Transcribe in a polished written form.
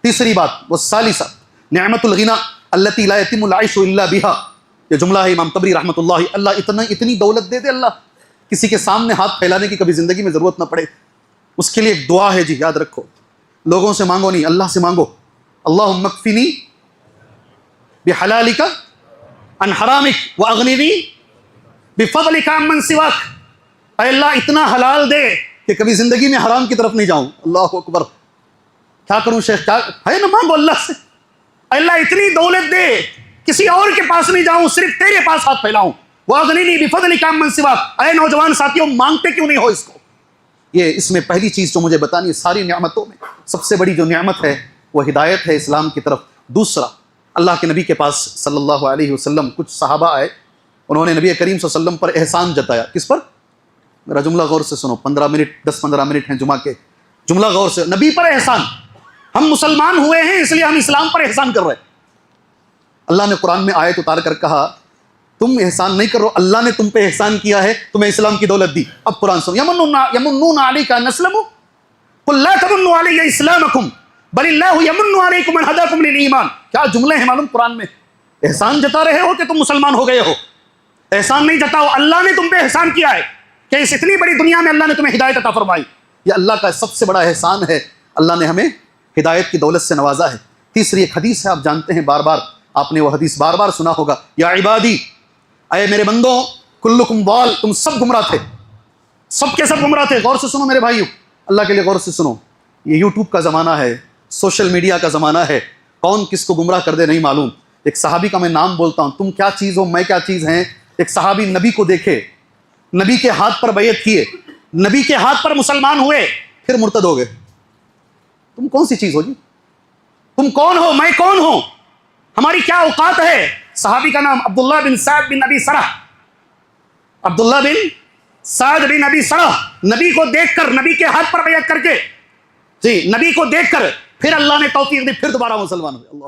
تیسری بات والثالثہ نعمت الغنا التي لا يتم العيش الا بها، یہ جملہ ہے امام طبری رحمۃ اللہ، اللہ اتنی دولت دے دے اللہ، کسی کے سامنے ہاتھ پھیلانے کی کبھی زندگی میں ضرورت نہ پڑے، اس کے لیے ایک دعا ہے جی، یاد رکھو، لوگوں سے مانگو نہیں، اللہ سے مانگو، اللہم اکفنی بحلالک عن حرامک واغننی بفضلک عمن سواک، اے اللہ اتنا حلال دے کہ کبھی زندگی میں حرام کی طرف نہیں جاؤں۔ اللہ اکبر، کیا کروں شیخ، کیا ہے نا، مانگو اللہ سے، اے اللہ اتنی دولت دے کسی اور کے پاس نہیں جاؤں، صرف تیرے پاس ہاتھ پھیلاؤں، واغننی بفضلک عمن سواک۔ اے نوجوان ساتھیوں، مانگتے کیوں نہیں ہو اس کو؟ یہ اس میں پہلی چیز جو مجھے بتانی ہے، ساری نعمتوں میں سب سے بڑی جو نعمت ہے وہ ہدایت ہے اسلام کی طرف۔ دوسرا، اللہ کے نبی کے پاس صلی اللہ علیہ وسلم کچھ صحابہ آئے، انہوں نے نبی کریم صلی اللہ علیہ وسلم پر احسان جتایا۔ کس پر؟ میرا جملہ غور سے سنو، 10-15 منٹ ہیں جمعہ کے، جملہ غور سے، نبی پر احسان۔ ہم مسلمان ہوئے ہیں اس لیے ہم اسلام پر احسان کر رہے ہیں۔ اللہ نے قرآن میں آیت اتار کر کہا تم احسان نہیں کرو، اللہ نے تم پہ احسان کیا ہے، تمہیں اسلام کی دولت دی۔ اب قرآن سنو، یمنون علیک ان اسلموا قل لا تمنوا علی اسلامکم بل اللہ یمن علیکم ان ہداکم للایمان۔ کیا جملے ہیں معلوم قرآن میں، احسان جتا رہے ہو کہ تم مسلمان ہو گئے ہو، احسان نہیں جتاؤ، اللہ نے تم پہ احسان کیا ہے کہ اس اتنی بڑی دنیا میں اللہ نے تمہیں ہدایت عطا فرمائی، یہ اللہ کا سب سے بڑا احسان ہے، اللہ نے ہمیں ہدایت کی دولت سے نوازا ہے۔ تیسری ایک حدیث ہے، آپ جانتے ہیں، بار بار آپ نے وہ حدیث بار بار سنا ہوگا، یا عبادی، اے میرے بندوں، کلکم ضال، تم سب گمراہ تھے، سب کے سب گمراہ تھے۔ غور سے سنو میرے بھائیو، اللہ کے لیے غور سے سنو، یہ یوٹیوب کا زمانہ ہے، سوشل میڈیا کا زمانہ ہے، کون کس کو گمراہ کر دے نہیں معلوم۔ ایک صحابی کا میں نام بولتا ہوں، تم کیا چیز ہو میں کیا چیز ہیں۔ ایک صحابی نبی کو دیکھے، نبی کے ہاتھ پر بیعت کیے، نبی کے ہاتھ پر مسلمان ہوئے، پھر مرتد ہو گئے۔ تم کون سی چیز ہو جی؟ تم کون ہو، میں کون ہوں، ہماری کیا اوقات ہے؟ صحابی کا نام عبداللہ بن سعد بن ابی سرح، عبداللہ بن سعد بن ابی سرح، نبی کو دیکھ کر، نبی کے ہاتھ پر بیعت کر کے، جی نبی کو دیکھ کر پھر اللہ نے توفیق دی، پھر دوبارہ مسلمان ہوئے۔ اللہ